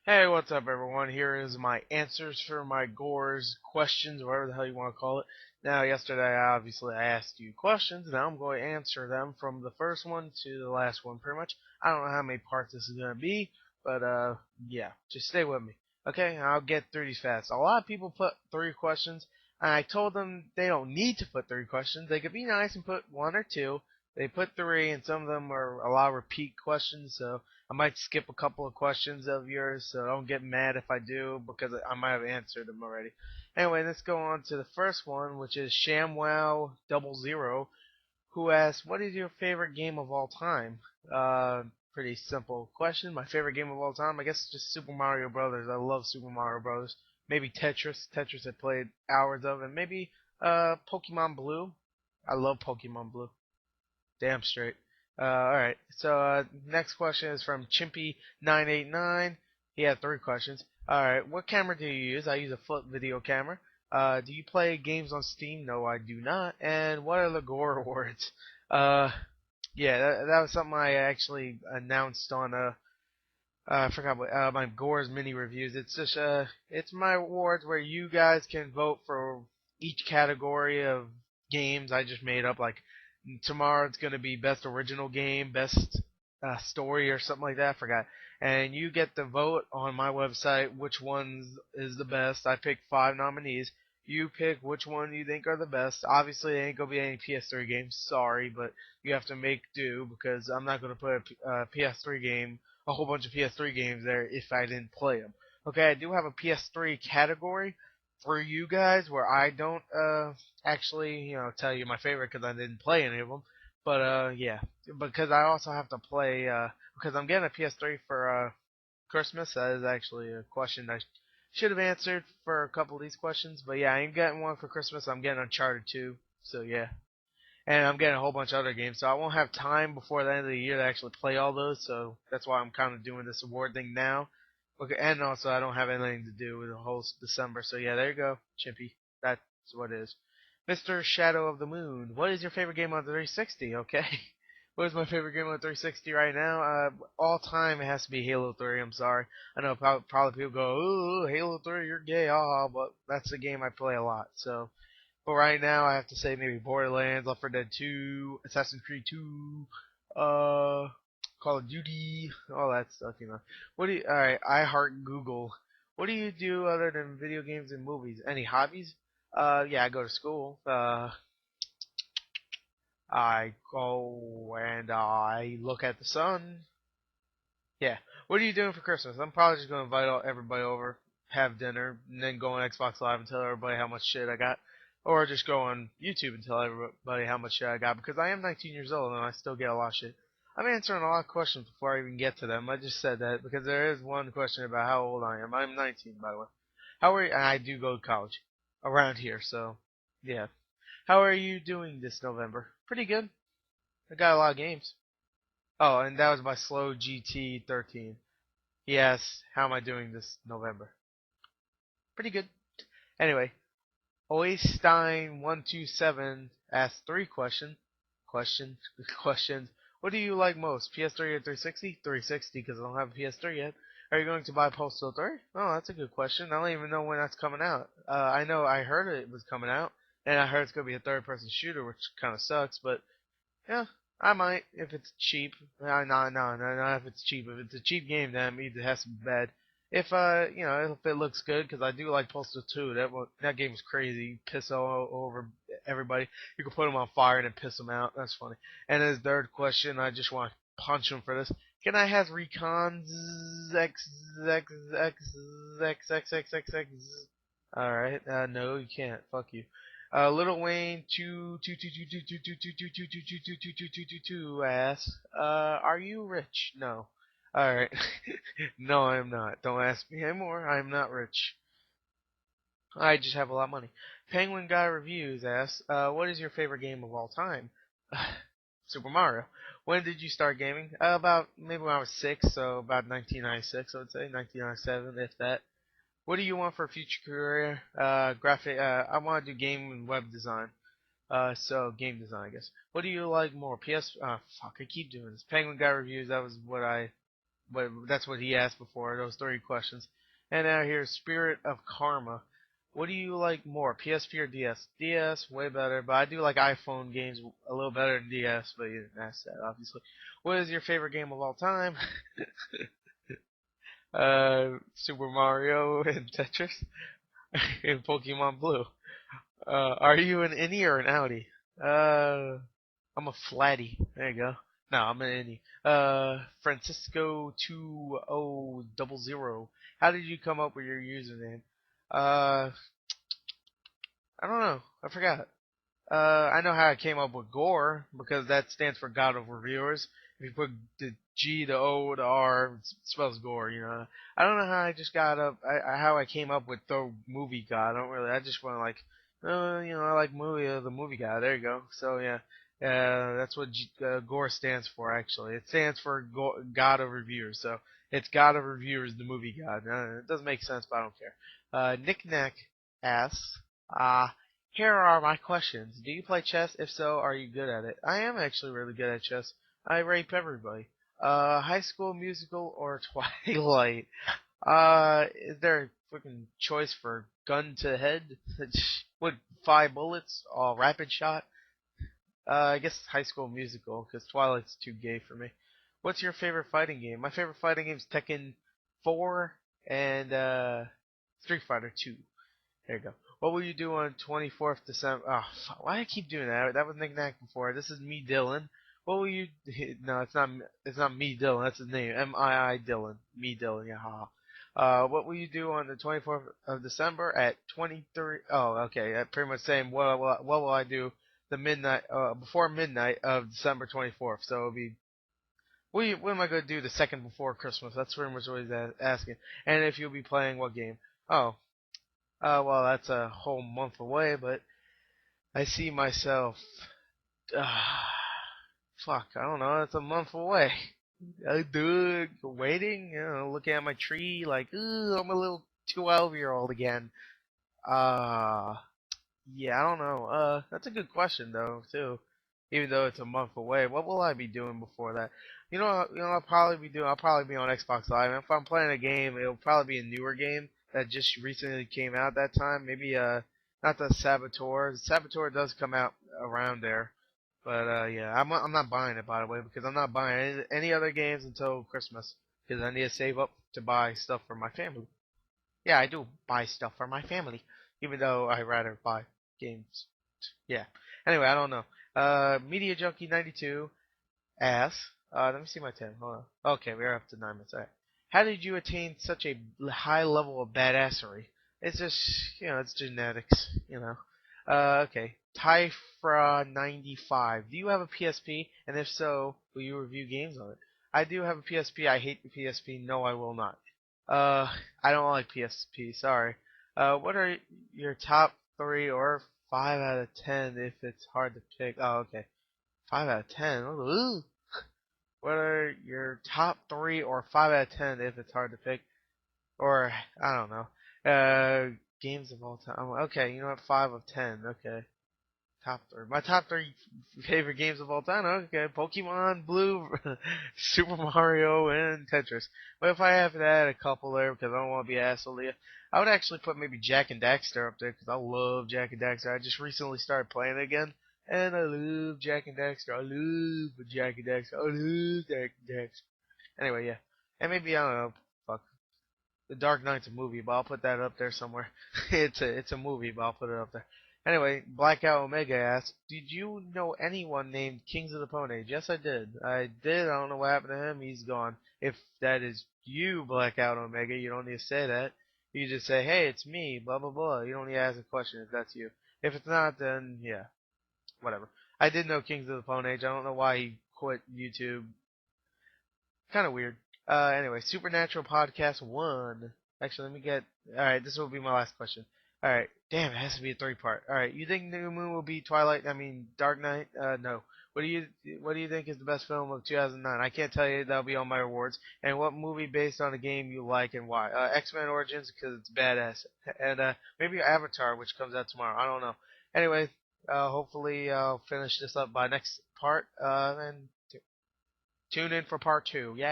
Hey, what's up, everyone? Here is my answers for my Gors questions, whatever the hell you want to call it. Now, yesterday, obviously, I asked you questions. Now I'm going to answer them from the first one to the last one, pretty much. I don't know how many parts this is going to be, but, yeah, just stay with me. Okay, I'll get through these fast. A lot of people put 3 questions, and I told them they don't need to put 3 questions. They could be nice and put 1 or 2. They put 3, and some of them are a lot of repeat questions, so I might skip a couple of questions of yours, so don't get mad if I do, because I might have answered them already. Anyway, let's go on to the first one, which is ShamWow00, who asks, "What is your favorite game of all time?" Pretty simple question. My favorite game of all time, I guess, just Super Mario Brothers. I love Super Mario Brothers. Maybe Tetris. Tetris I played hours of, and maybe Pokemon Blue. I love Pokemon Blue. Damn straight. Alright, so next question is from Chimpy989. He had 3 questions. Alright, what camera do you use? I use a flip video camera. Do you play games on Steam? No, I do not. And what are the Gore Awards? Uh, yeah, that was something I actually announced on I forgot what my Gore's mini reviews. It's just it's my awards where you guys can vote for each category of games I just made up. Like tomorrow it's gonna be best original game, best story or something like that. I forgot. And you get to vote on my website which ones is the best. I picked 5 nominees. You pick which one you think are the best. Obviously, there ain't gonna be any PS3 games. Sorry, but you have to make do because I'm not gonna put a PS3 game a whole bunch of PS3 games there if I didn't play them. Okay, I do have a PS3 category for you guys where I don't actually tell you my favorite because I didn't play any of them. But yeah, because I also have to play because I'm getting a PS3 for Christmas. That is actually a question I should have answered for a couple of these questions. But yeah, I am getting one for Christmas. I'm getting Uncharted 2. So yeah, and I'm getting a whole bunch of other games, so I won't have time before the end of the year to actually play all those. So that's why I'm kind of doing this award thing now. Okay, and also I don't have anything to do with the whole December. So yeah, there you go, Chimpy. That's what it is. Mr. Shadow of the Moon, what is your favorite game on the 360? Okay. What is my favorite game on the 360 right now? All time it has to be Halo 3. I'm sorry. I know probably people go, "Ooh, Halo 3, you're gay," but that's the game I play a lot. So but right now, I have to say maybe Borderlands, Left 4 Dead 2, Assassin's Creed 2, Call of Duty, all that stuff. What do you? All right, I heart Google. What do you do other than video games and movies? Any hobbies? Yeah, I go to school. I go and I look at the sun. Yeah. What are you doing for Christmas? I'm probably just gonna invite everybody over, have dinner, and then go on Xbox Live and tell everybody how much shit I got, or just go on YouTube and tell everybody how much shit I got because I am 19 years old and I still get a lot of shit. I'm answering a lot of questions before I even get to them. I just said that because there is one question about how old I am. I'm 19, by the way. How are you? And I do go to college around here, so yeah. How are you doing this November? Pretty good. I got a lot of games. Oh, and that was my slow GT 13. Yes, how am I doing this November? Pretty good. Anyway, Oystein127 asked 3 questions. Questions. What do you like most, PS3 or 360? 360 because I don't have a PS3 yet. Are you going to buy Postal 3? Oh, that's a good question. I don't even know when that's coming out. I know I heard it was coming out, and I heard it's going to be a third-person shooter, which kind of sucks, but yeah, I might if it's cheap. No, if it's cheap. If it's a cheap game, then it means it has to be bad. If if it looks good, because I do like Postal 2. That game is crazy. You piss all over everybody. You can put them on fire and then piss them out. That's funny. And his third question, I just want to punch him for this. Can I have Recon X X X X X X X X? All right. No, you can't. Fuck you. Little Wayne 2 asks, are you rich? No. Alright. No, I'm not. Don't ask me anymore. I'm not rich. I just have a lot of money. Penguin Guy Reviews asks, what is your favorite game of all time? Super Mario. When did you start gaming? About maybe when I was 6, so about 1996, I would say, 1997, if that. What do you want for a future career? Graphic. I want to do game and web design. So game design, I guess. What do you like more? PS. Fuck. I keep doing this. Penguin Guy Reviews. That was what I but that's what he asked before. Those three questions. And now here's Spirit of Karma. What do you like more, PSP or DS? DS, way better, but I do like iPhone games a little better than DS, but you didn't ask that, obviously. What is your favorite game of all time? Super Mario and Tetris and Pokemon Blue. Are you an innie or an outie? I'm a flatty. There you go. No, I'm an innie. Francisco 2000. How did you come up with your username? Uh, I don't know. I forgot. I know how I came up with Gore because that stands for God of Reviewers. If you put the G, the O, the R, it spells Gore. I don't know how I just got up. How I came up with the movie God. I don't really. I just want like, I like the movie God. There you go. So yeah, that's what Gore stands for. Actually, it stands for God of Reviewers. So it's God of Reviewers, the movie God. It doesn't make sense, but I don't care. Nick Nack asks, here are my questions. Do you play chess? If so, are you good at it? I am actually really good at chess. I rape everybody. High School Musical or Twilight? Is there a freaking choice for gun to head? With 5 bullets? All rapid shot? I guess High School Musical, because Twilight's too gay for me. What's your favorite fighting game? My favorite fighting game is Tekken 4 and Street Fighter 2. There you go. What will you do on 24th December? Oh, why do I keep doing that? That was Nick Nack before. This is me, Dylan. What will you? No, it's not. It's not me, Dylan. That's his name. MII Dylan. Me, Dylan. Yeah. Haha. What will you do on the 24th of December at 23? Oh, okay. That pretty much saying what will I do the midnight before midnight of December 24th. So it'll be. What am I going to do the second before Christmas? That's pretty much what he's asking. And if you'll be playing what game? Oh, well, that's a whole month away, but I see myself. Uh, fuck, I don't know. It's a month away. I do it, waiting, looking at my tree, like, ooh, I'm a little 12-year-old again. Uh, yeah, I don't know. That's a good question though, too. Even though it's a month away, what will I be doing before that? I'll probably be on Xbox Live. And if I'm playing a game, it'll probably be a newer game that just recently came out that time. Maybe not the Saboteur. Saboteur does come out around there, but yeah, I'm not buying it by the way because I'm not buying any other games until Christmas because I need to save up to buy stuff for my family. Yeah, I do buy stuff for my family, even though I rather buy games. Yeah. Anyway, I don't know. Media Junkie 92 asks, let me see my 10. Hold on. Okay, we're up to 9 minutes. All right. How did you attain such a high level of badassery? It's just, it's genetics. Okay. Typhra95. Do you have a PSP? And if so, will you review games on it? I do have a PSP. I hate the PSP. No, I will not. Uh, I don't like PSP. Sorry. What are your top 3 or 5 out of 10 if it's hard to pick? Oh, okay. 5 out of 10. Ooh. What are your top 3 or 5 out of 10 if it's hard to pick? Or, I don't know. Games of all time. Okay, you know what? 5 of 10. Okay. Top 3. My top 3 favorite games of all time. Okay. Pokemon Blue, Super Mario, and Tetris. But if I have to add a couple there because I don't want to be an asshole here, I would actually put maybe Jack and Daxter up there because I love Jack and Daxter. I just recently started playing it again. And I love Jack and Daxter. I love Jack and Daxter. I love Jack and Daxter. Anyway, yeah. And maybe, I don't know, fuck. The Dark Knight's a movie, but I'll put that up there somewhere. It's a movie, but I'll put it up there. Anyway, Blackout Omega asks, did you know anyone named Kings of the Pwn Age? Yes, I did. I did. I don't know what happened to him. He's gone. If that is you, Blackout Omega, you don't need to say that. You just say, hey, it's me, blah, blah, blah. You don't need to ask a question if that's you. If it's not, then, yeah, whatever. I did know Kings of the Pwn Age. I don't know why he quit YouTube. Kind of weird. Anyway, Supernatural Podcast 1. Actually, let me get. Alright, this will be my last question. Alright, damn, it has to be a 3-part. Alright, you think New Moon will be Dark Knight? No. What do you think is the best film of 2009? I can't tell you. That'll be on my awards. And what movie based on a game you like and why? X-Men Origins because it's badass. And maybe Avatar, which comes out tomorrow. I don't know. Anyway, hopefully I'll finish this up by next part. And tune in for part 2. Yay!